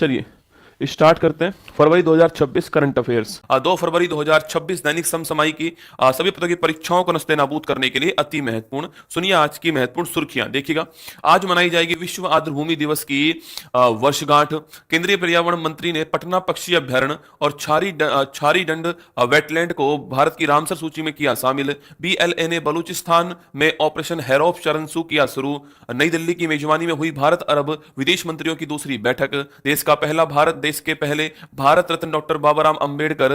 चलिए स्टार्ट करते हैं। फरवरी 2026 करंट अफेयर्स। 2 फरवरी 2026 दैनिक समसामयिक की सभी प्रकार की परीक्षाओं को नस्तेनाबूद करने के लिए अति महत्वपूर्ण। सुनिए आज की महत्वपूर्ण सुर्खियां। देखिएगा, आज मनाई जाएगी विश्व आर्द्रभूमि दिवस की वर्षगांठ। केंद्रीय पर्यावरण मंत्री ने पटना पक्षी अभ्यारण्य और छारी डंड वेटलैंड को भारत की रामसर सूची में किया शामिल। बीएलए ने बलूचिस्तान में ऑपरेशन हैरोफ चरणसू किया शुरू। नई दिल्ली की मेजबानी में हुई भारत अरब विदेश मंत्रियों की दूसरी बैठक। देश के पहले भारत रत्न डॉक्टर बाबा राम अंबेडकर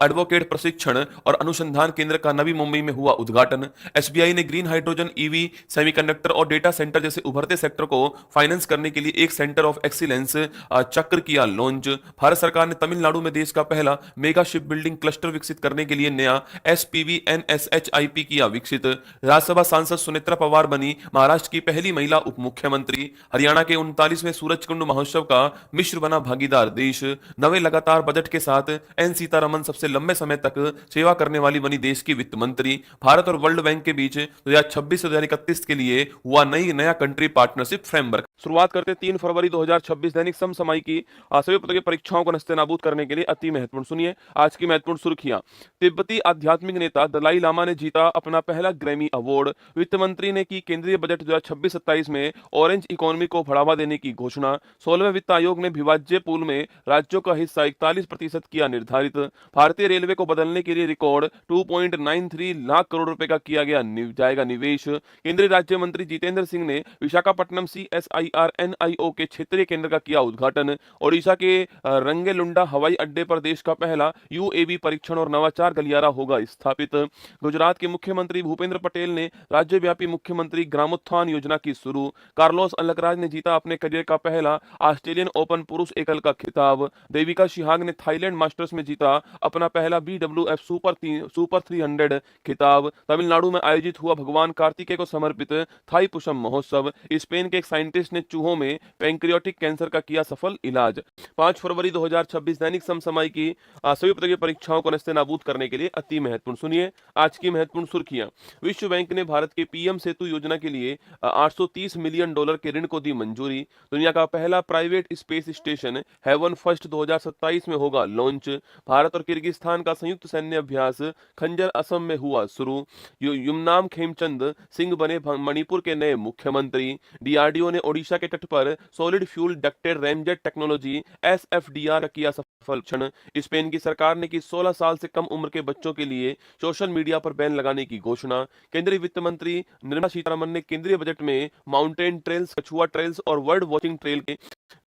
एडवोकेट प्रशिक्षण और अनुसंधान केंद्र का नवी मुंबई में हुआ उद्घाटन। एसबीआई ने ग्रीन हाइड्रोजन, ईवी, सेमीकंडक्टर और डेटा सेंटर जैसे उभरते सेक्टर को फाइनेंस करने के लिए एक सेंटर ऑफ एक्सीलेंस चक्र किया लॉन्च। भारत सरकार ने तमिलनाडु में देश का पहला मेगा शिप बिल्डिंग क्लस्टर विकसित करने के लिए नया एसपीवी एनएसएचआईपी किया विकसित। राज्यसभा सांसद सुनेत्रा पवार बनी महाराष्ट्र की पहली महिला उप मुख्यमंत्री। हरियाणा के 39वें सूरजकुंड महोत्सव का मिश्र बना भागीदार देश। नवे लगातार बजट के साथ एन सीतारमन सबसे लंबे समय तक सेवा करने वाली बनी देश की वित्त मंत्री। भारत और वर्ल्ड बैंक के बीच 2026 से 2031 के लिए हुआ नया कंट्री पार्टनरशिप फ्रेमवर्क। शुरुआत करते 3 फरवरी 2026 दैनिक समसामयिक की सभी प्रकार की परीक्षाओं को नस्तेनाबूद करने के लिए अति महत्वपूर्ण। सुनिए आज की महत्वपूर्ण सुर्खियां। तिब्बती आध्यात्मिक नेता दलाई लामा ने जीता अपना पहला ग्रैमी अवार्ड। वित्त मंत्री ने की केंद्रीय बजट 2026-27 में ऑरेंज इकोनॉमी को बढ़ावा देने की घोषणा। 16वें वित्त आयोग ने विभाज्य पूल में राज्यों का हिस्सा 41% किया निर्धारित। भारतीय रेलवे को बदलने के लिए रिकॉर्ड 2.93 लाख करोड़ रुपए का किया जाएगा निवेश। केंद्रीय राज्य मंत्री जितेंद्र सिंह ने विशाखापट्टनम CSIR-NIO के क्षेत्रीय केंद्र का किया उद्घाटन। ओडिशा के रंगेलुंडा हवाई अड्डे पर देश का पहला यूएवी परीक्षण और नवाचार गलियारा होगा स्थापित। गुजरात के मुख्यमंत्री भूपेंद्र पटेल ने राज्यव्यापी मुख्यमंत्री ग्रामोत्थान योजना की शुरू। कार्लोस अलकराज ने जीता अपने करियर का पहला ऑस्ट्रेलियन ओपन पुरुष एकल का खिताब। देविका शिहाग ने थाईलैंड मास्टर्स में जीता अपना पहला BWF सुपर 300 खिताब। तमिलनाडु में आयोजित हुआ भगवान कार्तिकेय को समर्पित थाई पुषम महोत्सव। स्पेन के एक साइंटिस्ट ने चूहों में पैंक्रियाटिक कैंसर का किया सफल इलाज। 5 फरवरी 2026 दैनिक समसामयिक की सभी प्रकार की परीक्षाओं को नस्तेनाबूद करने के लिए अति महत्वपूर्ण। सुनिए आज की महत्वपूर्ण सुर्खियां। विश्व बैंक ने भारत के पीएम सेतु योजना के लिए $830 मिलियन के ऋण को दी मंजूरी। दुनिया का पहला private space station Haven first 2027 में होगा लॉन्च। भारत और किर्गिस्तान का संयुक्त सैन्य अभ्यास खंजर असम में हुआ शुरू। युमनाम खेमचंद सिंह बने मणिपुर के नए मुख्यमंत्री। डीआरडीओ ने ओडिशा के तट पर solid fuel ducted ramjet technology SFDR किया सफल क्षण। स्पेन की सरकार ने की 16 साल से कम उम्र के बच्चों के लिए सोशल मीडिया पर बैन लगाने की घोषणा। केंद्रीय वित्त मंत्री निर्मला सीतारमन ने केंद्रीय बजट में माउंटेन ट्रेल्स, कछुआ ट्रेल्स और वर्ल्ड वॉचिंग ट्रेल के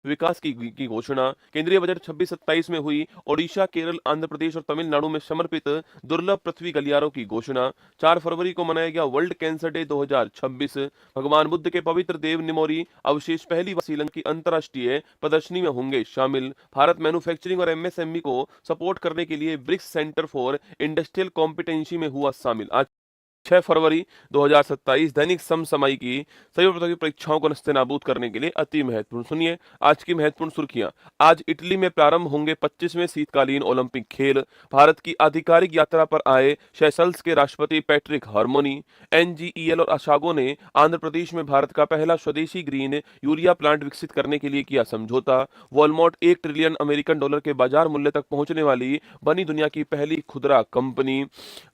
विकास की घोषणा। केंद्रीय बजट 26-27 में हुई ओडिशा, केरल, आंध्र प्रदेश और तमिलनाडु में समर्पित दुर्लभ पृथ्वी गलियारों की घोषणा। 4 फरवरी को मनाया गया वर्ल्ड कैंसर डे 2026। भगवान बुद्ध के पवित्र देव निमोरी अवशेष पहली बार श्रीलंका की अंतर्राष्ट्रीय प्रदर्शनी में होंगे शामिल। भारत मैन्युफैक्चरिंग और MSME को सपोर्ट करने के लिए BRICS centre for industrial competency में हुआ शामिल। आज 6 फरवरी 2027 दैनिक समसामयिक की सभी प्रकार की परीक्षाओं को नस्तेनाबूद करने के लिए अति महत्वपूर्ण। सुनिए आज की महत्वपूर्ण सुर्खियां। आज इटली में प्रारंभ होंगे 25वें शीतकालीन ओलंपिक खेल। भारत की आधिकारिक यात्रा पर आए सेशल्स के राष्ट्रपति पैट्रिक हार्मोनी। NGEL और अशागो ने आंध्र प्रदेश में भारत का पहला स्वदेशी ग्रीन यूरिया प्लांट विकसित करने के लिए किया समझौता। वॉलमार्ट $1 ट्रिलियन के बाजार मूल्य तक पहुंचने वाली बनी दुनिया की पहली खुदरा कंपनी।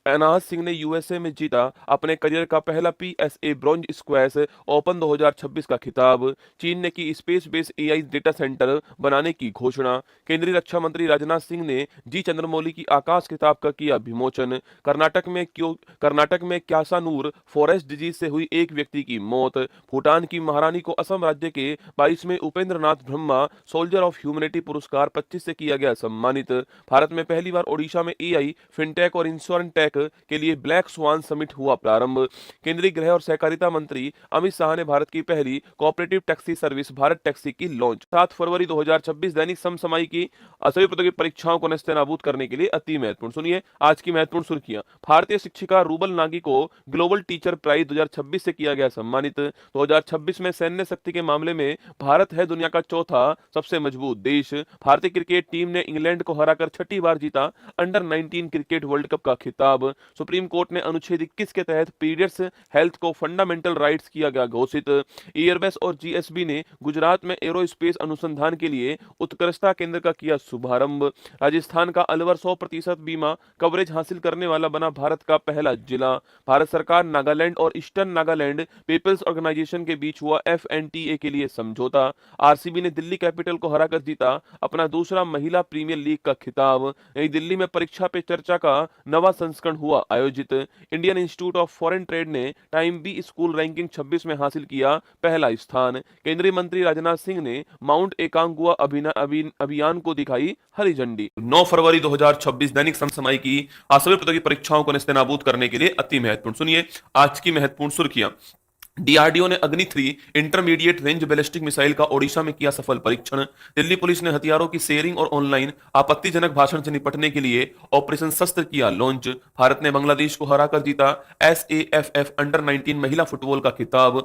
अनाज सिंह ने यूएसए में जीता अपने करियर का पहला PSA ब्रॉन्ज स्क्वैश ओपन 2026 का खिताब। चीन ने की space based AI data centre बनाने की घोषणा। केंद्रीय रक्षा मंत्री राजनाथ सिंह ने जी चंद्रमौली की आकाश किताब का किया विमोचन। कर्नाटक में क्यासानूर फॉरेस्ट डिजीज से हुई एक व्यक्ति की मौत। भूटान की महारानी को असम राज्य के 22वें Upendra Nath Brahma soldier of humanity पुरस्कार 25 से किया गया सम्मानित। भारत में पहली बार ओडिशा में AI, फिनटेक और इंश्योरेंटेक के लिए ब्लैक स्वान समिट हुआ प्रारंभ। केंद्रीय गृह और सहकारिता मंत्री अमित शाह ने भारत की पहली cooperative taxi service Bharat taxi की लॉन्च। 7 फरवरी 2026 दैनिक समसामयिक की सभी प्रकार की परीक्षाओं को नस्तेनाबूद करने के लिए अति महत्वपूर्ण। सुनिए आज की महत्वपूर्ण सुर्खियां। भारतीय शिक्षिका रूबल नागी को ग्लोबल टीचर प्राइज 2026 से किया गया सम्मानित। 2026 में सैन्य शक्ति के मामले में भारत है दुनिया का चौथा सबसे मजबूत देश। भारतीय क्रिकेट टीम ने इंग्लैंड को हराकर छठी बार जीता अंडर 19 क्रिकेट वर्ल्ड कप का खिताब। सुप्रीम कोर्ट ने अनुच्छेद 21 के तहत पीडियड्स हेल्थ को फंडामेंटल राइट्स किया गया घोषित। एयरबस और जीएसबी ने गुजरात में एरोस्पेस अनुसंधान के लिए उत्कृष्टता केंद्र का किया शुभारंभ। राजस्थान का अलवर 100% बीमा कवरेज हासिल करने वाला बना भारत का पहला जिला। भारत सरकार नागालैंड और ईस्टर्न नागालैंड पीपल्स ऑर्गेनाइजेशन के बीच हुआ एफएनटीए के लिए समझौता। आरसीबी ने दिल्ली कैपिटल को हराकर जीता अपना दूसरा महिला प्रीमियर लीग का खिताब। नई दिल्ली में परीक्षा पे चर्चा का नवा संस्करण हुआ आयोजित। Indian institute of foreign trade ने टाइम बी स्कूल रैंकिंग 26 में हासिल किया पहला स्थान। केंद्रीय मंत्री राजनाथ सिंह ने माउंट एकांगुआ अभियान को दिखाई हरी झंडी। 9 फरवरी 2026 दैनिक समसामयिक की सभी प्रतियोगी परीक्षाओं को नेस्तनाबूद करने के लिए अति महत्वपूर्ण। सुनिए आज की महत्वपूर्ण सुर्खियां। डीआरडीओ ने अग्नि 3 इंटरमीडिएट रेंज बैलिस्टिक मिसाइल का ओडिशा में किया सफल परीक्षण। दिल्ली पुलिस ने हथियारों की शेयरिंग और ऑनलाइन आपत्तिजनक भाषण से निपटने के लिए ऑपरेशन शस्त्र किया लॉन्च। भारत ने बांग्लादेश को हराकर जीता एसएएफएफ अंडर 19 महिला फुटबॉल का खिताब।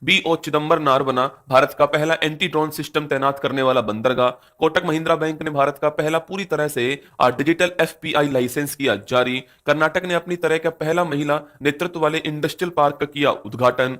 बीओ चिदंबरनार बना भारत का पहला एंटी ड्रोन सिस्टम तैनात करने वाला बंदरगाह। कोटक महिंद्रा बैंक ने भारत का पहला पूरी तरह से डिजिटल एफपीआई लाइसेंस किया जारी। कर्नाटक ने अपनी तरह का पहला महिला नेतृत्व वाले इंडस्ट्रियल पार्क का किया उद्घाटन।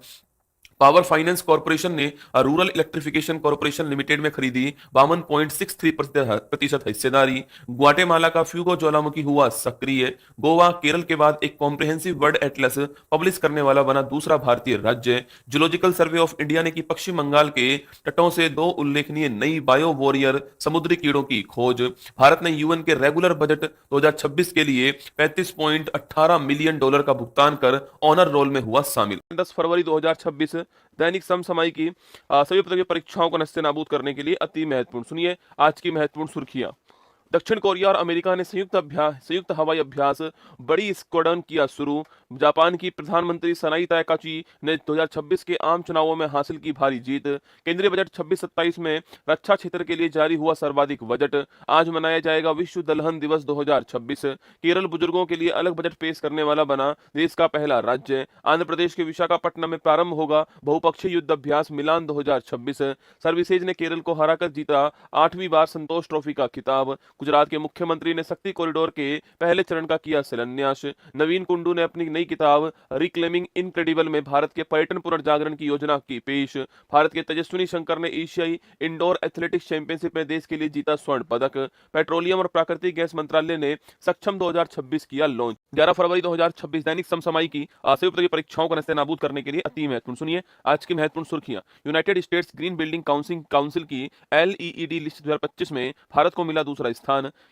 पावर फाइनेंस कॉर्पोरेशन ने रूरल इलेक्ट्रिफिकेशन कॉर्पोरेशन लिमिटेड में खरीदी 52.63% हिस्सेदारी। ग्वाटेमाला का फ्यूगो ज्वालामुखी हुआ सक्रिय। गोवा केरल के बाद एक कॉम्प्रिहेंसिव वर्ल्ड एटलस पब्लिश करने वाला बना दूसरा भारतीय राज्य। जूलॉजिकल सर्वे ऑफ इंडिया ने की पश्चिम बंगाल के तटों से 2 उल्लेखनीय नई बायो वॉरियर समुद्री कीड़ों की खोज। भारत ने यूएन के रेगुलर बजट 2026 के लिए $35.18 मिलियन का भुगतान कर ऑनर रोल में हुआ शामिल। 10 फरवरी 2026 दैनिक समसामयिक की सभी प्रतियोगी परीक्षाओं को नेस्तनाबूद करने के लिए अति महत्वपूर्ण। सुनिए आज की महत्वपूर्ण सुर्खियां। दक्षिण कोरिया और अमेरिका ने संयुक्त हवाई अभ्यास बड़ी स्क्वाड्रन किया शुरू। जापान की प्रधानमंत्री सनाई ताकाची ने 2026 के आम चुनावों में हासिल की भारी जीत। केंद्रीय बजट 26-27 में रक्षा क्षेत्र के लिए जारी हुआ सर्वाधिक बजट। आज मनाया जाएगा विश्व दलहन दिवस 2026। केरल बुजुर्गों के लिए अलग बजट पेश करने वाला बना देश का पहला राज्य। आंध्र प्रदेश के विशाखापट्टनम में प्रारंभ होगा बहुपक्षीय युद्ध अभ्यास मिलान 2026। सर्विसेज ने केरल को हराकर जीता 8वीं बार संतोष ट्रॉफी का खिताब। गुजरात के मुख्यमंत्री ने शक्ति कॉरिडोर के पहले चरण का किया शिलान्यास। नवीन कुंडू ने अपनी नई किताब रिक्लेमिंग इनक्रेडिबल में भारत के पर्यटन पुनर्जागरण की योजना की पेश। भारत के तेजस्विनी शंकर ने एशियाई इंडोर एथलेटिक्स चैंपियनशिप में देश के लिए जीता स्वर्ण पदक। पेट्रोलियम और प्राकृतिक गैस मंत्रालय ने सक्षम 2026 किया लॉन्च। 11 फरवरी 2026 दैनिक समसामयिक की सभी प्रतियोगी परीक्षाओं को नेस्तनाबूद करने के लिए अति महत्वपूर्ण। सुनिए आज की महत्वपूर्ण सुर्खियां। United states green building council की एलईईडी लिस्ट 2025 में भारत को मिला दूसरा स्थान।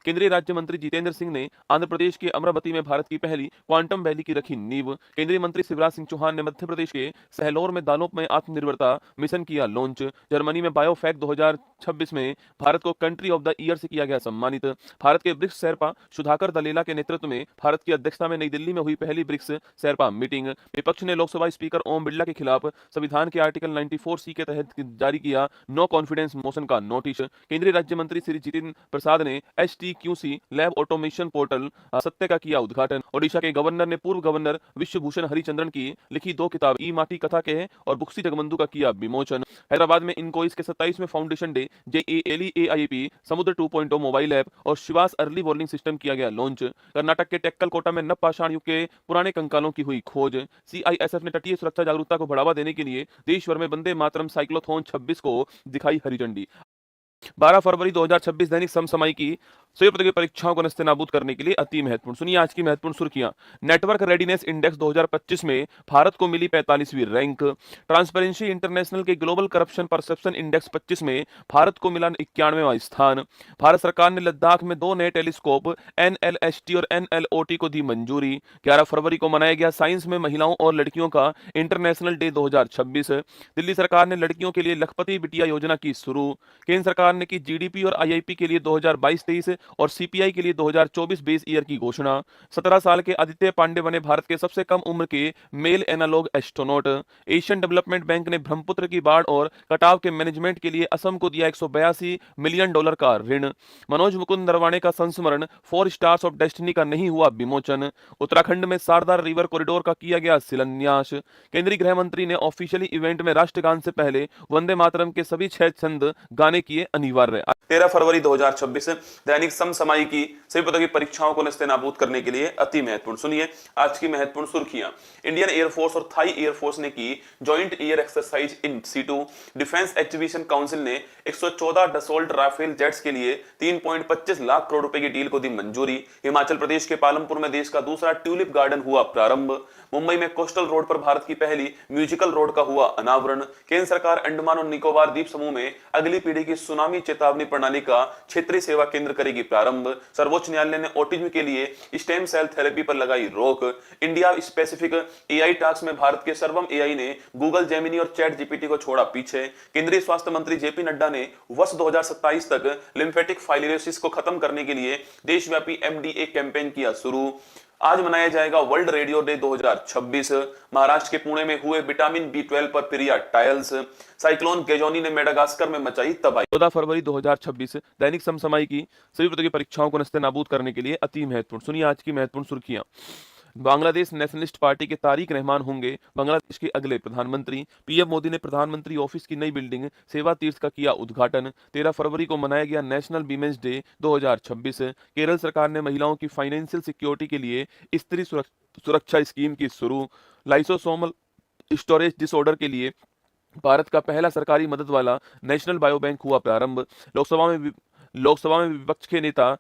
केंद्रीय राज्य मंत्री जितेंद्र सिंह ने आंध्र प्रदेश के अमरावती में भारत की पहली क्वांटम वैली की रखी नींव। केंद्रीय मंत्री शिवराज सिंह चौहान ने मध्य प्रदेश के सहलौर में दालों में आत्मनिर्भरता मिशन किया लॉन्च। जर्मनी में बायोफैक 2026 में भारत को कंट्री ऑफ द ईयर से किया गया सम्मानित। भारत के ब्रिक्स शेरपा सुधाकर दलेला के नेतृत्व में भारत की अध्यक्षता में नई दिल्ली में हुई पहली ब्रिक्स शेरपा मीटिंग। विपक्ष ने लोकसभा स्पीकर ओम बिरला के खिलाफ संविधान के आर्टिकल 94C के तहत जारी किया नो कॉन्फिडेंस मोशन का नोटिस। केंद्रीय राज्य मंत्री श्री जितिन प्रसाद ने HTQC लैब ऑटोमेशन पोर्टल सत्य का किया उद्घाटन। ओडिशा के गवर्नर ने पूर्व गवर्नर विश्वभूषण हरिचंद्रन की लिखी 2 किताब ई माटी कथा के और बुक्सी जगबंधु का किया विमोचन। हैदराबाद में इनकोइस के 27वें फाउंडेशन डे JALEAIP समुद्र 2.0 मोबाइल ऐप और शिवास अर्ली वार्निंग सिस्टम किया गया लॉन्च। कर्नाटक के टेक्कल कोटा में नवपाषाण युग के पुराने कंकालों की हुई खोज। CISF ने तटीय सुरक्षा जागरूकता को बढ़ावा देने के लिए देश भर में वंदे मातरम साइक्लोथॉन 26 को दिखाई हरी झंडी। 12 फरवरी 2026 दैनिक समसामयिक की सभी प्रतियोगी परीक्षाओं को नेस्तनाबूद करने के लिए अति महत्वपूर्ण। सुनिए आज की महत्वपूर्ण सुर्खियां। नेटवर्क रेडीनेस इंडेक्स 2025 में भारत को मिली 45वीं रैंक। ट्रांसपेरेंसी इंटरनेशनल के ग्लोबल करप्शन परसेप्शन इंडेक्स 25 में भारत को मिला 91वां स्थान। भारत सरकार ने लद्दाख में 2 नए टेलीस्कोप NLST और NLOT को दी मंजूरी। 11 फरवरी को मनाया गया साइंस में महिलाओं और लड़कियों का इंटरनेशनल डे 2026। दिल्ली सरकार ने लड़कियों के लिए लखपति बिटिया योजना की शुरू। केंद्र सरकार ने की GDP और IIP के लिए 2022-23 और CPI के लिए 2024 बेस ईयर की घोषणा। 17 साल के आदित्य पांडे बने भारत के सबसे कम उम्र के male analogue astronaut. Asian Development Bank ने ब्रह्मपुत्र की बाढ़ और कटाव के मैनेजमेंट के लिए असम को दिया $182 मिलियन का ऋण। मनोज मुकुंद नरवाणे का संस्मरण 4 स्टार्स ऑफ डेस्टिनी का नहीं हुआ विमोचन। उत्तराखंड में शारदा रिवर कॉरिडोर का किया गया शिलान्यास। केंद्रीय गृह मंत्री ने ऑफिशियली इवेंट में राष्ट्रगान से पहले वंदे मातरम के सभी 6 छंद गाने किए अनिवार्य। अनिवार्य। 13 फरवरी 2026 दैनिक समसामयिकी सभी पदों की परीक्षाओं को नस्तेनाबूद करने के लिए अति महत्वपूर्ण। सुनिए आज की महत्वपूर्ण सुर्खियां। इंडियन एयरफोर्स और थाई एयरफोर्स ने की joint air exercise in situ. Defence acquisition council ने 114 डसोल्ट राफेल जेट्स के लिए 3.25 लाख करोड़ रुपए की डील को दी मंजूरी। हिमाचल प्रदेश के पालमपुर में देश का दूसरा ट्यूलिप गार्डन हुआ प्रारंभ। मुंबई में कोस्टल रोड पर भारत की पहली म्यूजिकल रोड का हुआ अनावरण। केंद्र सरकार अंडमान और निकोबार द्वीप समूह में अगली पीढ़ी की सुनामी चेतावनी प्रणाली का क्षेत्रीय सेवा केंद्र करेगी प्रारंभ। सर्वोच्च न्यायालय ने ऑटिज्म के लिए स्टेम सेल थेरेपी पर लगाई रोक। इंडिया स्पेसिफिक एआई टास्क में भारत के सर्वम एआई ने गूगल जेमिनी और चैट जीपीटी को छोड़ा पीछे। केंद्रीय स्वास्थ्य मंत्री जेपी नड्डा ने वर्ष 2027 तक लिम्फेटिक फाइलियोसिस को खत्म करने के लिए देशव्यापी एमडीए कैंपेन किया शुरू। आज मनाया जाएगा वर्ल्ड रेडियो डे 2026। महाराष्ट्र के पुणे में हुए विटामिन बी12 पर पिरिया टायल्स। साइक्लोन गेजोनी ने मेडागास्कर में मचाई तबाही। 14 फरवरी 2026 दैनिक समसामयिकी सभी प्रतियोगी परीक्षाओं को नस्तेनाबूद करने के लिए अति महत्वपूर्ण। सुनिए आज की महत्वपूर्ण सुर्खियां। बांग्लादेश नेशनलिस्ट पार्टी के तारिक रहमान होंगे बांग्लादेश के अगले प्रधानमंत्री। पीएम मोदी ने प्रधानमंत्री ऑफिस की नई बिल्डिंग सेवा तीर्थ का किया उद्घाटन। 13 फरवरी को मनाया गया नेशनल वीमेंस डे 2026। केरल सरकार ने महिलाओं की फाइनेंशियल सिक्योरिटी के लिए स्त्री सुरक्षा स्कीम की शुरू। लाइसोसोमल स्टोरेज डिसऑर्डर के लिए भारत का पहला सरकारी मदद वाला नेशनल बायो बैंक हुआ प्रारंभ। लोकसभा में विपक्ष के नेता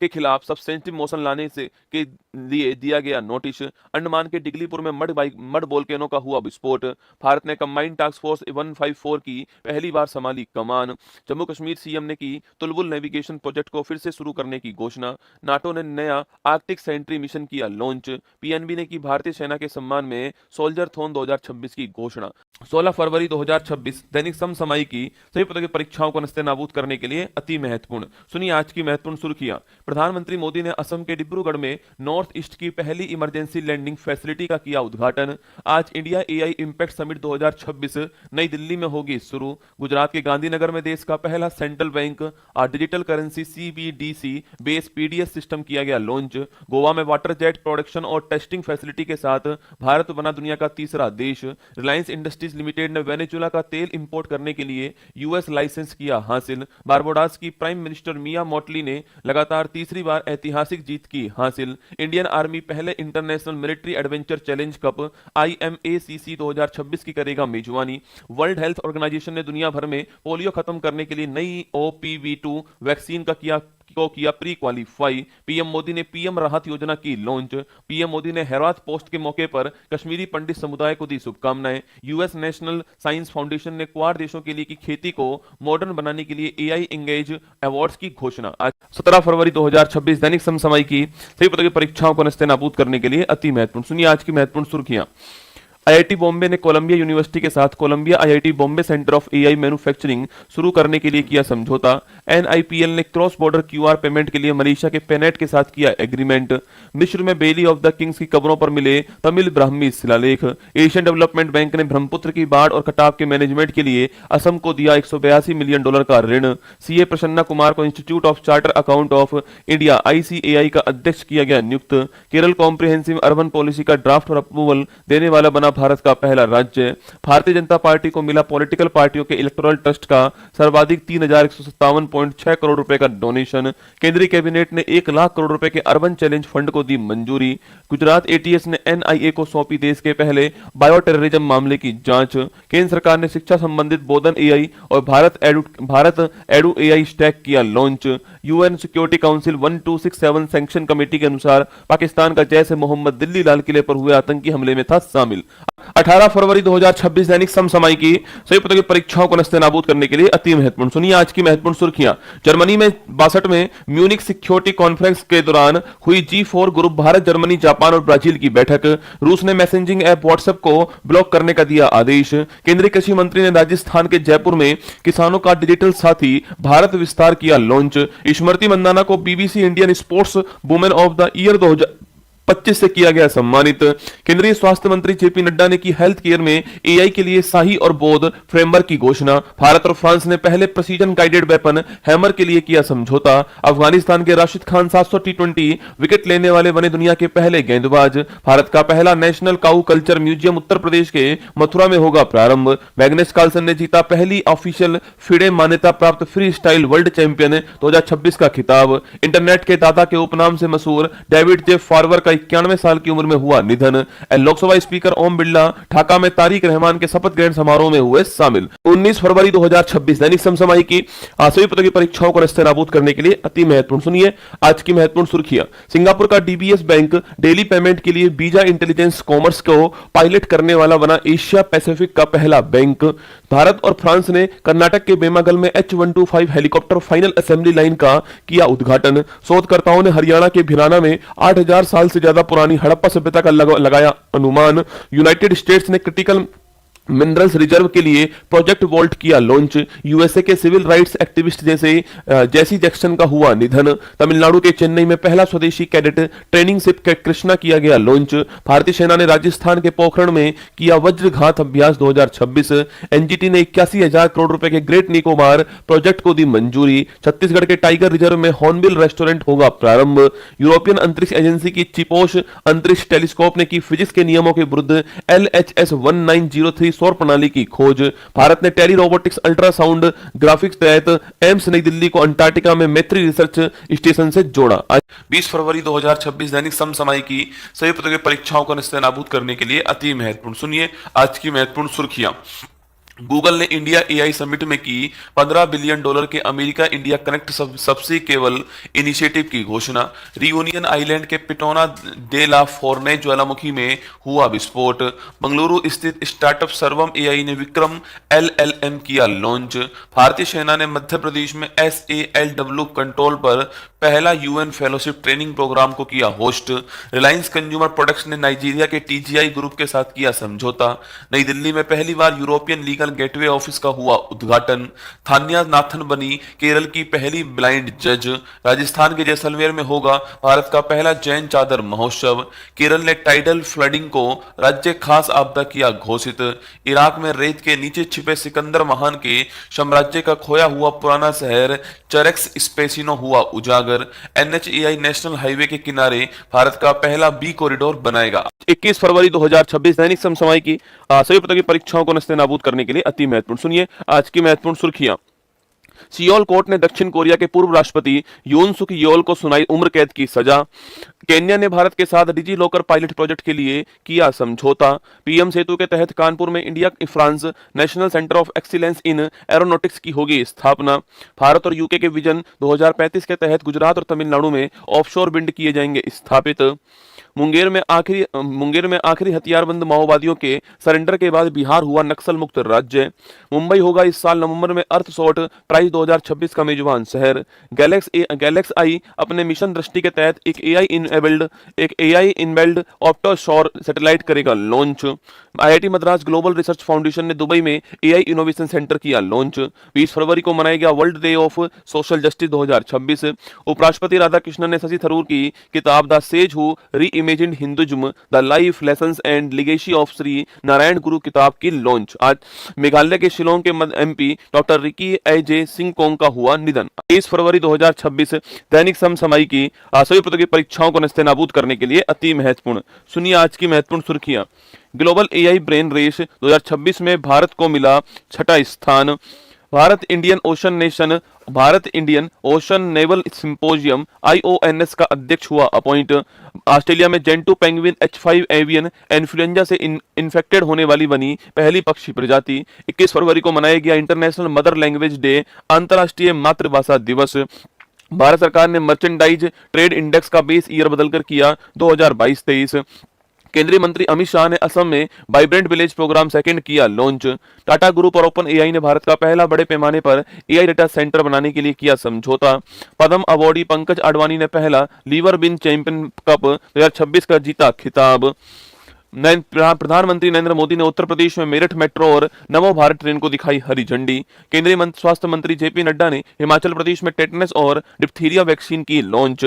के खिलाफ सब्सटेंटिव मोशन लाने से के लिए दिया गया नोटिस। अंडमान के डिगलीपुर में मड वोल्केनो का हुआ विस्फोट। भारत ने कंबाइंड टास्क फोर्स 154 की पहली बार संभाली कमान। जम्मू कश्मीर सीएम ने की तुलबुल नेविगेशन प्रोजेक्ट को फिर से शुरू करने की घोषणा। नाटो ने नया आर्कटिक सेंट्री मिशन किया लॉन्च। पीएनबी ने की भारतीय सेना के सम्मान में सोल्जर थोन 2026 की घोषणा। 16 फरवरी 2026 दैनिक समसामयिकी सभी पदों की परीक्षाओं को नस्तेनाबूद करने के लिए अति महत्वपूर्ण। सुनिए आज की महत्वपूर्ण सुर्खियां। प्रधानमंत्री मोदी ने असम के डिब्रूगढ़ में नॉर्थ ईस्ट की पहली इमरजेंसी लैंडिंग फैसिलिटी का किया उद्घाटन। आज इंडिया एआई इंपैक्ट समिट 2026 नई दिल्ली में होगी शुरू। गुजरात के गांधीनगर में देश का पहला सेंट्रल बैंक और digital currency CBDC base PDS system किया गया लॉन्च। गोवा में वाटर जेट प्रोडक्शन और टेस्टिंग फैसिलिटी के साथ भारत बना दुनिया का तीसरा देश। रिलायंस इंडस्ट्रीज लिमिटेड ने वेनेजुला का तेल इंपोर्ट करने के लिए यूएस लाइसेंस किया हासिल। बारबाडोस की प्राइम मिनिस्टर मिया मोटली ने लगातार तीसरी बार ऐतिहासिक जीत की हासिल। इंडियन आर्मी पहले international military adventure challenge cup IMACC 2026 की करेगा मेजबानी। वर्ल्ड हेल्थ ऑर्गेनाइजेशन ने दुनिया भर में पोलियो खत्म करने के लिए नई OPV2 वैक्सीन का किया प्री क्वालिफाई। पीएम मोदी ने पीएम राहत योजना की लॉन्च। पीएम मोदी ने हेरात पोस्ट के मौके पर कश्मीरी पंडित समुदाय को दी शुभकामनाएं। यूएस नेशनल साइंस फाउंडेशन ने क्वाड देशों के लिए की खेती को मॉडर्न बनाने के लिए AI एंगेज अवार्ड्स की घोषणा। आज 17 फरवरी 2026 दैनिक समसामयिकी सभी पदों की परीक्षाओं को नस्तेनाबूद करने के लिए अति महत्वपूर्ण। सुनिए आज की महत्वपूर्ण सुर्खियां। IIT बॉम्बे ने कोलंबिया यूनिवर्सिटी के साथ Columbia IIT Bombay centre of AI manufacturing शुरू करने के लिए किया समझौता। NIPL ने क्रॉस बॉर्डर QR पेमेंट के लिए मलेशिया के पेनेट के साथ किया एग्रीमेंट। मिस्र में बेली ऑफ द किंग्स की कब्रों पर मिले तमिल ब्राह्मी शिलालेख। एशियन डेवलपमेंट बैंक ने ब्रह्मपुत्र की बाढ़ और कटाव के मैनेजमेंट के लिए असम को दिया $182 मिलियन का ऋण। CA प्रसन्ना कुमार को institute of charter account of India ICAI का अध्यक्ष किया गया नियुक्त। केरल कॉम्प्रिहेंसिव अर्बन पॉलिसी का ड्राफ्ट और अप्रूवल देने वाला बना भारत का पहला राज्य। भारतीय जनता पार्टी को मिला पॉलिटिकल पार्टियों के इलेक्टोरल ट्रस्ट का सर्वाधिक 3,157.6 करोड़ रुपए का डोनेशन। केंद्रीय कैबिनेट ने 1 लाख करोड़ रुपए के अर्बन चैलेंज फंड को दी मंजूरी। गुजरात ATS ने NIA को सौंपी देश के पहले बायो टेररिज्म मामले की जांच। केंद्र सरकार ने शिक्षा संबंधित बोधन AI और भारत एडु AI स्टैक किया launch. UN security council 1267 sanction committee के अनुसार पाकिस्तान का जैश ए मोहम्मद दिल्ली लाल किले पर हुए आतंकी हमले में था शामिल। 18 फरवरी 2026 दैनिक समसामयिकी सभी पदों की परीक्षाओं को नस्तेनाबूद करने के लिए अति महत्वपूर्ण। सुनिए आज की महत्वपूर्ण सुर्खियां। जर्मनी में 62वें म्यूनिक सिक्योरिटी कॉन्फ्रेंस के दौरान हुई G4 group Bharat, Germany, Japan और ब्राजील की बैठक। रूस ने मैसेजिंग ऐप व्हाट्सएप को ब्लॉक करने का दिया आदेश। केंद्रीय कृषि मंत्री ने राजस्थान के जयपुर में किसानों का डिजिटल साथी भारत विस्तार किया लॉन्च। स्मृति मंदाना को BBC Indian sports women of the year 2025 2025 से किया गया सम्मानित। केंद्रीय स्वास्थ्य मंत्री जेपी नड्डा ने की हेल्थ केयर में एआई के लिए शाही और बोध फ्रेमवर्क की घोषणा। भारत और फ्रांस ने पहले प्रेसिजन गाइडेड वेपन हैमर के लिए किया समझौता। अफगानिस्तान के राशिद खान 700 टी20 विकेट लेने वाले बने दुनिया के पहले गेंदबाज। भारत का पहला नेशनल काऊ कल्चर म्यूजियम उत्तर प्रदेश के मथुरा में होगा प्रारंभ। मैग्नेस कार्लसन ने जीता पहली ऑफिशियल फिडे मान्यता प्राप्त फ्री स्टाइल वर्ल्ड चैंपियन 2026 का खिताब। इंटरनेट के दादा के उपनाम से मशहूर डेविड जे फार्वर का 91 साल की उम्र में हुआ निधन। लोकसभा स्पीकर ओम बिरला ढाका में तारिक रहमान के शपथ ग्रहण समारोह में हुए शामिल। 19 फरवरी 2026 दैनिक समसामयिक की सभी प्रकार की परीक्षाओं को नस्तेनाबूद करने के लिए अति महत्वपूर्ण। सुनिए आज की महत्वपूर्ण सुर्खियां। सिंगापुर का डीबीएस बैंक डेली पेमेंट के लिए वीजा इंटेलिजेंस कॉमर्स को पायलट करने वाला बना एशिया पैसिफिक का पहला बैंक। भारत और फ्रांस ने कर्नाटक के बेमागल में H125 helicopter final assembly line का किया उद्घाटन। शोधकर्ताओं ने हरियाणा के भिराना में 8000 साल से ज्यादा पुरानी हड़प्पा सभ्यता का लगाया अनुमान। यूनाइटेड स्टेट्स ने क्रिटिकल मिनरल्स रिजर्व के लिए प्रोजेक्ट वॉल्ट किया लॉन्च। यूएसए के सिविल राइट्स एक्टिविस्ट जैसी जैक्सन का हुआ निधन। तमिलनाडु के चेन्नई में पहला स्वदेशी कैडेट ट्रेनिंग शिप कृष्णा किया गया लॉन्च। भारतीय सेना ने राजस्थान के पोखरण में किया वज्रघात अभ्यास 2026। एनजीटी ने 81,000 करोड़ रुपए के ग्रेट निकोबार प्रोजेक्ट को दी मंजूरी। छत्तीसगढ़ के टाइगर रिजर्व में हॉर्नबिल रेस्टोरेंट होगा प्रारंभ। यूरोपियन अंतरिक्ष एजेंसी की चिपोश अंतरिक्ष टेलीस्कोप ने की फिजिक्स के नियमों के विरुद्ध LHS 1903 सौर प्रणाली की खोज। भारत ने टेली रोबोटिक्स अल्ट्रासाउंड ग्राफिक्स तहत एम्स नई दिल्ली को अंटार्कटिका में मैत्री रिसर्च स्टेशन से जोड़ा। 20 फरवरी 2026 दैनिक समसामयिक की सभी प्रकार की परीक्षाओं को नस्तेनाबूद करने के लिए अति महत्वपूर्ण। सुनिए आज की महत्वपूर्ण सुर्खियां। गूगल ने इंडिया एआई समिट में की $15 बिलियन के अमेरिका इंडिया कनेक्ट सबसे केबल इनिशिएटिव की घोषणा। रियूनियन आइलैंड के पिटोना दे ला फोर्ने ज्वालामुखी में हुआ विस्फोट। बंगलुरु स्थित स्टार्टअप सर्वम एआई ने विक्रम LLM किया लॉन्च। भारतीय सेना ने मध्य प्रदेश में SALW कंट्रोल पर पहला यूएन फेलोशिप ट्रेनिंग प्रोग्राम को किया होस्ट। रिलायंस कंज्यूमर प्रोडक्ट्स ने नाइजीरिया के TGI ग्रुप के साथ किया समझौता। नई दिल्ली में पहली बार यूरोपियन लीगल गेटवे ऑफिस का हुआ उद्घाटन। थान्या नाथन बनी केरल की पहली ब्लाइंड जज। राजस्थान के जैसलमेर में होगा भारत का पहला जैन चादर महोत्सव। केरल ने टाइडल फ्लडिंग को राज्य खास आपदा किया घोषित। इराक में रेत के नीचे छिपे सिकंदर महान के साम्राज्य का खोया हुआ पुराना शहर चरेक्स स्पेसिनो हुआ उजागर। NHAI नेशनल हाईवे के किनारे भारत का पहला बी कॉरिडोर बनाएगा। 21 फरवरी 2026 दैनिक समसामयिक की सभी प्रकार की परीक्षाओं को नस्तेनाबूद करने के लिए अति महत्वपूर्ण। सुनिए आज की महत्वपूर्ण सुर्खियां। सियोल कोर्ट ने दक्षिण कोरिया के पूर्व राष्ट्रपति यून सुक योल को सुनाई उम्र कैद की सजा। केन्या ने भारत के साथ डिजी लॉकर पायलट प्रोजेक्ट के लिए किया समझौता। पीएम सेतु के तहत कानपुर में India France national centre of excellence in aeronautics की होगी स्थापना। भारत और यूके के विजन 2035 के तहत गुजरात और तमिलनाडु में ऑफशोर विंड किए जाएंगे स्थापित। मुंगेर में आखिरी हथियारबंद माओवादियों के सरेंडर के बाद बिहार हुआ नक्सल मुक्त राज्य। मुंबई होगा इस साल नवंबर में अर्थ शॉट प्राइज 2026 का मेजबान शहर। गैलेक्स आई अपने मिशन दृष्टि के तहत एक एआई इनबिल्ड ऑप्टोशॉर सैटेलाइट करेगा launch. IIT Madras global research foundation ने दुबई में एआई इनोवेशन सेंटर किया लॉन्च। 20 फरवरी को मनाया गया world day of social justice 2026। उपराष्ट्रपति राधाकृष्णन ने शशि थरूर की किताब द सेज हु री imagined Hinduism the life lessons and legacy of Shri Narayan गुरु किताब की लॉन्च। आज मेघालय के शिलोंग के MP doctor Ricky AJ Singh का हुआ निधन। 23 फरवरी 2026 दैनिक समसामयिक की सभी प्रकार की परीक्षाओं को नस्तेनाबूद करने के लिए अति महत्वपूर्ण। सुनिए आज की महत्वपूर्ण सुर्खियां। ग्लोबल एआई ब्रेन रेस 2026 में भारत को मिला छठा स्थान। Bharat Indian ocean naval symposium IONS का अध्यक्ष हुआ अपॉइंट। ऑस्ट्रेलिया में Gentoo penguin H5 avian influenza से इन्फेक्टेड होने वाली बनी पहली पक्षी प्रजाति। 21 फरवरी को मनाया गया इंटरनेशनल मदर लैंग्वेज डे, अंतर्राष्ट्रीय मातृभाषा दिवस। भारत सरकार ने मर्चेंडाइज ट्रेड इंडेक्स का बेस ईयर बदलकर किया 2022-23। केंद्रीय मंत्री अमित शाह ने असम में वाइब्रेंट विलेज प्रोग्राम सेकंड किया लॉन्च। टाटा ग्रुप और ओपन एआई ने भारत का पहला बड़े पैमाने पर एआई डेटा सेंटर बनाने के लिए किया समझौता। पद्म अवॉर्डी पंकज आडवाणी ने पहला लीवर बिन चैंपियन कप 2026 का जीता खिताब। प्रधानमंत्री नरेंद्र मोदी ने उत्तर प्रदेश में मेरठ मेट्रो और नमो भारत ट्रेन को दिखाई हरी झंडी। केंद्रीय स्वास्थ्य मंत्री जेपी नड्डा ने हिमाचल प्रदेश में टेटनस और डिप्थीरिया वैक्सीन की लॉन्च।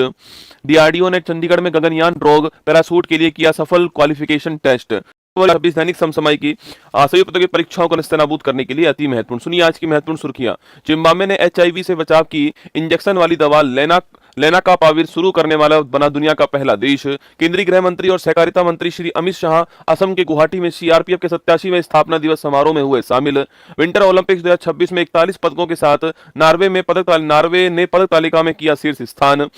डीआरडीओ ने चंडीगढ़ में गगनयान रोग पैरासूट के लिए किया सफल क्वालिफिकेशन टेस्ट। 26 दैनिक समसामयिक की सभी प्रतियोगी परीक्षाओं को निस्तेनाबूद करने के लिए अति महत्वपूर्ण। सुनिए आज की महत्वपूर्ण सुर्खियां। जिम्बाब्वे ने एचआईवी से बचाव की इंजेक्शन वाली दवा लेनाकापाविर शुरू करने वाला बना दुनिया का पहला देश। केंद्रीय गृह मंत्री और सहकारिता मंत्री श्री अमित शाह असम के गुवाहाटी में सीआरपीएफ के 87वें स्थापना दिवस समारोह में हुए शामिल। विंटर ओलंपिक्स 2026 में 41 पदकों के साथ नार्वे ने पदक तालिका में किया शीर्ष स्थान।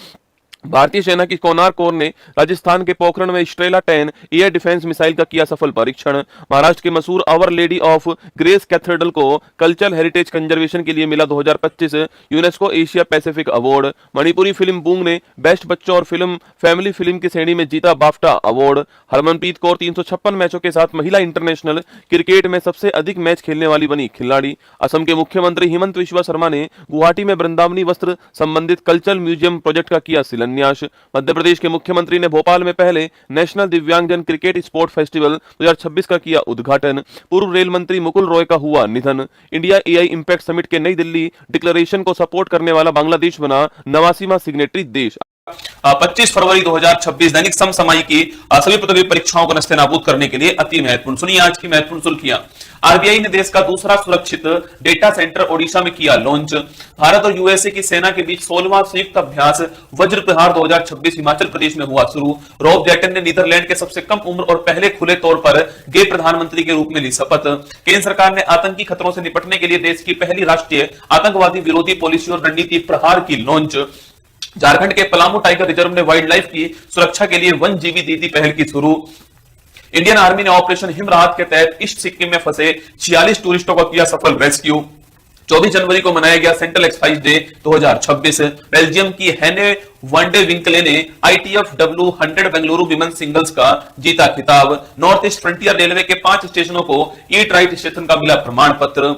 भारतीय सेना की कोनार कोर ने राजस्थान के पोखरण में स्ट्रेला 10 एयर डिफेंस मिसाइल का किया सफल परीक्षण। महाराष्ट्र के मशहूर Our Lady of Grace cathedral को कल्चरल हेरिटेज कंजर्वेशन के लिए मिला 2025 UNESCO Asia Pacific award. Manipuri film Boong ने बेस्ट बच्चों और फैमिली फिल्म की श्रेणी में जीता बाफ्टा अवार्ड। हरमनप्रीत कौर 356 मैचों के साथ महिला इंटरनेशनल क्रिकेट में सबसे अधिक मैच खेलने वाली बनी खिलाड़ी। असम के मुख्यमंत्री हिमंत विश्वा शर्मा ने गुवाहाटी में वृंदावनी वस्त्र संबंधित कल्चरल म्यूजियम प्रोजेक्ट का किया शिलान्यास। मध्य प्रदेश के मुख्यमंत्री ने भोपाल में पहले नेशनल दिव्यांगजन क्रिकेट स्पोर्ट फेस्टिवल 2026 का किया उद्घाटन। पूर्व रेल मंत्री मुकुल रॉय का हुआ निधन। इंडिया एआई इंपैक्ट समिट के नई दिल्ली डिक्लेरेशन को सपोर्ट करने वाला बांग्लादेश बना 89वां सिग्नेटरी देश। 25 फरवरी 2026 दैनिक समसामयिक की सभी प्रतियोगी परीक्षाओं को नस्तेनाबूद करने के लिए अति महत्वपूर्ण। सुनिए आज की महत्वपूर्ण सुर्खियां। आरबीआई ने देश का दूसरा सुरक्षित डेटा सेंटर ओडिशा में किया लॉन्च। भारत और यूएसए की सेना के बीच 16वां संयुक्त अभ्यास वज्र प्रहार 2026 हिमाचल प्रदेश में हुआ शुरू। रॉब जेटन ने नीदरलैंड के सबसे कम उम्र और पहले खुले तौर पर गे प्रधानमंत्री के रूप में ली शपथ। केंद्र सरकार ने आतंकी खतरों से निपटने के लिए देश की पहली राष्ट्रीय आतंकवादी विरोधी पॉलिसी और रणनीति प्रहार की लॉन्च। झारखंड के पलामू टाइगर रिजर्व ने वाइल्ड लाइफ की सुरक्षा के लिए वन जीबी दीदी पहल की शुरू। इंडियन आर्मी ने ऑपरेशन हिम राहत के तहत ईस्ट सिक्किम में फंसे 46 टूरिस्टों को किया सफल रेस्क्यू। 24 जनवरी को मनाया गया सेंट्रल एक्साइज डे 2026। बेल्जियम की हेने वनडे विंकले ने ITF W100 Bengaluru women singles का जीता खिताब। नॉर्थ ईस्ट फ्रंटियर रेलवे के 5 स्टेशनों को ईट राइट स्टेशन का मिला प्रमाण पत्र।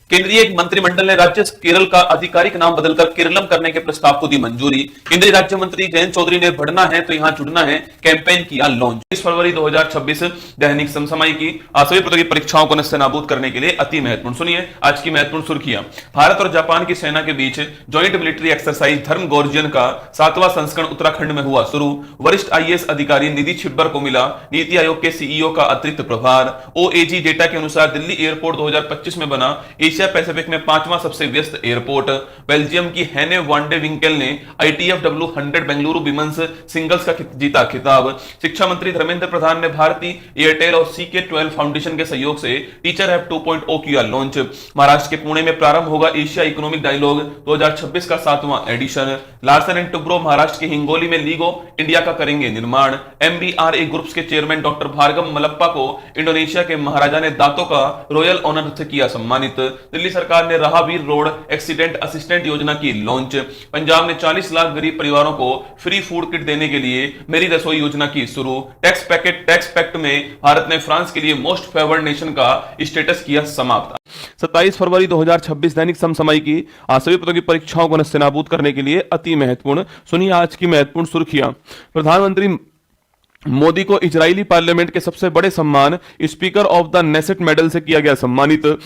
केंद्रीय मंत्रिमंडल ने राज्य केरल का आधिकारिक नाम बदलकर केरलम करने के प्रस्ताव को दी मंजूरी। केंद्रीय राज्य मंत्री जयंत चौधरी ने बढ़ना है तो यहां जुड़ना है कैंपेन किया लॉन्च। 20 फरवरी 2026 दैनिक समसामयिक की सभी प्रतियोगी परीक्षाओं को नस्तेनाबूद करने के लिए अति महत्वपूर्ण। सुनिए आज की महत्वपूर्ण सुर्खियां। भारत और जापान की सेना के बीच ज्वाइंट मिलिट्री एक्सरसाइज धर्म गॉर्जियन का 7वां संस्करण उत्तराखंड में हुआ शुरू। वरिष्ठ आईएएस अधिकारी निधि छिब्बर को मिला नीति आयोग के सीईओ का अतिरिक्त प्रभार। ओएजी डेटा के अनुसार दिल्ली एयरपोर्ट 2025 में बना एशिया पैसिफिक में 5वां सबसे व्यस्त एयरपोर्ट। बेल्जियम की हेने वनडे विंकेल ने ITF W100 Bengaluru women's singles का जीता खिताब। शिक्षा मंत्री धर्मेंद्र प्रधान ने भारती एयरटेल और CK12 फाउंडेशन के सहयोग से टीचर ऐप 2.0 किया लॉन्च। महाराष्ट्र के पुणे में प्रारंभ होगा एशिया इकोनॉमिक डायलॉग 2026 का 7वां edition. Larsen and Toubro Maharashtra के हिंगोली में लीगो इंडिया का करेंगे निर्माण। MBRA ग्रुप्स के चेयरमैन डॉक्टर भार्गव मलप्पा को इंडोनेशिया के महाराजा ने दातों का रॉयल ऑनर से किया सम्मानित। दिल्ली सरकार ने रहावीर रोड एक्सीडेंट असिस्टेंट योजना की लॉन्च। पंजाब ने 40 लाख गरीब परिवारों को फ्री फूड किट देने के लिए मेरी रसोई योजना की शुरू। टैक्स पैक्ट में भारत ने फ्रांस के लिए मोस्ट फेवर्ड नेशन का स्टेटस किया समाप्त। 27 फरवरी 2026 दैनिक समसामयिक की सभी प्रतियोगी परीक्षाओं को नस्तेनाबूद करने के लिए अति महत्वपूर्ण। सुनिए आज की महत्वपूर्ण सुर्खियां। प्रधानमंत्री मोदी को इजरायली पार्लियामेंट के सबसे बड़े सम्मान speaker of the Knesset medal से किया गया सम्मानित।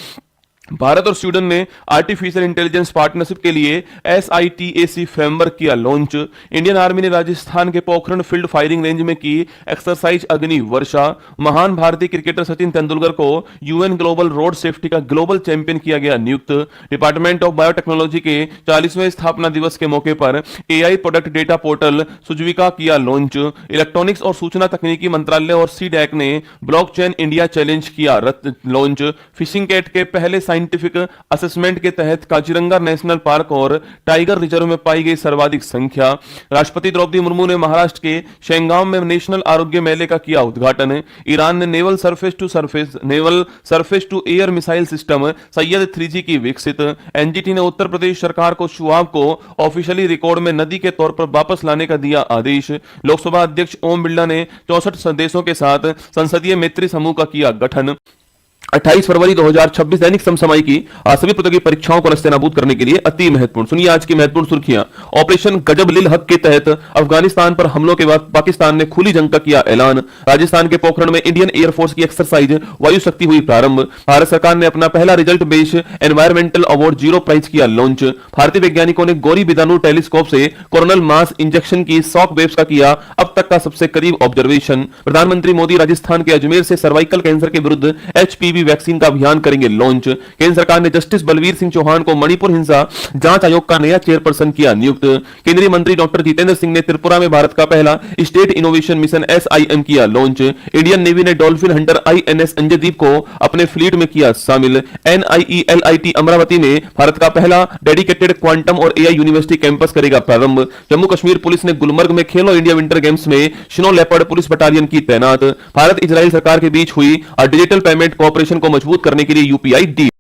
भारत और स्वीडन ने आर्टिफिशियल इंटेलिजेंस पार्टनरशिप के लिए SITAC फ्रेमवर्क किया लॉन्च। इंडियन आर्मी ने राजस्थान के पोखरण फील्ड फायरिंग रेंज में की एक्सरसाइज अग्नि वर्षा। महान भारतीय क्रिकेटर सचिन तेंदुलकर को UN ग्लोबल रोड सेफ्टी का ग्लोबल चैंपियन किया गया नियुक्त। डिपार्टमेंट ऑफ बायोटेक्नोलॉजी के 40वें स्थापना दिवस के मौके पर AI प्रोडक्ट डेटा पोर्टल सुजविका किया लॉन्च। इलेक्ट्रॉनिक्स और सूचना तकनीकी मंत्रालय और CDAC ने ब्लॉकचेन इंडिया चैलेंज किया लॉन्च। फिशिंग कैट के पहले साइंटिफिक असेसमेंट के तहत काजीरंगा नेशनल पार्क और टाइगर रिजर्व में पाई गई सर्वाधिक संख्या। राष्ट्रपति द्रौपदी मुर्मू ने महाराष्ट्र के शेंगांव में नेशनल आरोग्य मेले का किया उद्घाटन। ईरान ने naval surface to air missile system Sayyad 3G की विकसित। एनजीटी ने उत्तर प्रदेश सरकार को शुआब को ऑफिशियली रिकॉर्ड में नदी के तौर पर वापस लाने का दिया आदेश। लोकसभा अध्यक्ष ओम बिरला ने 64 देशों के साथ संसदीय मैत्री समूह का किया गठन। 28 फरवरी 2026 दैनिक समसामयिकी सभी प्रतियोगी परीक्षाओं को नस्तेनाबूद करने के लिए अति महत्वपूर्ण। सुनिए आज की महत्वपूर्ण सुर्खियां। ऑपरेशन गजब लिल हक के तहत अफगानिस्तान पर हमलों के बाद पाकिस्तान ने खुली जंग का किया ऐलान। राजस्थान के पोखरण में इंडियन एयरफोर्स की एक्सरसाइज वायु शक्ति हुई प्रारंभ। भारत सरकार ने अपना पहला result based environmental award zero prize किया लॉन्च। भारतीय वैज्ञानिकों ने गौरी बिदानू टेलीस्कोप से कोरोनल मास इंजेक्शन की शॉक वेव्स का किया अब तक का सबसे करीब ऑब्जर्वेशन। प्रधानमंत्री मोदी राजस्थान के अजमेर से सर्वाइकल कैंसर के विरुद्ध एचपीवी वैक्सीन का अभियान करेंगे लॉन्च। केंद्र सरकार ने जस्टिस बलवीर सिंह चौहान को मणिपुर हिंसा जांच आयोग का नया चेयरपर्सन किया नियुक्त। केंद्रीय मंत्री डॉक्टर जितेंद्र सिंह ने त्रिपुरा में भारत का पहला स्टेट इनोवेशन मिशन SIM किया लॉन्च। इंडियन नेवी ने डॉल्फिन हंटर INS अंजदीप को अपने फ्लीट में किया शामिल। NIELIT अमरावती में भारत का पहला डेडिकेटेड क्वांटम और AI यूनिवर्सिटी कैंपस करेगा प्रारंभ। जम्मू कश्मीर पुलिस ने गुलमर्ग में खेलो इंडिया विंटर गेम्स में स्नो लेपर्ड पुलिस बटालियन की तैनात। भारत इजराइल सरकार के बीच हुई डिजिटल पेमेंट कोऑपरेशन को मजबूत करने के लिए UPI डील।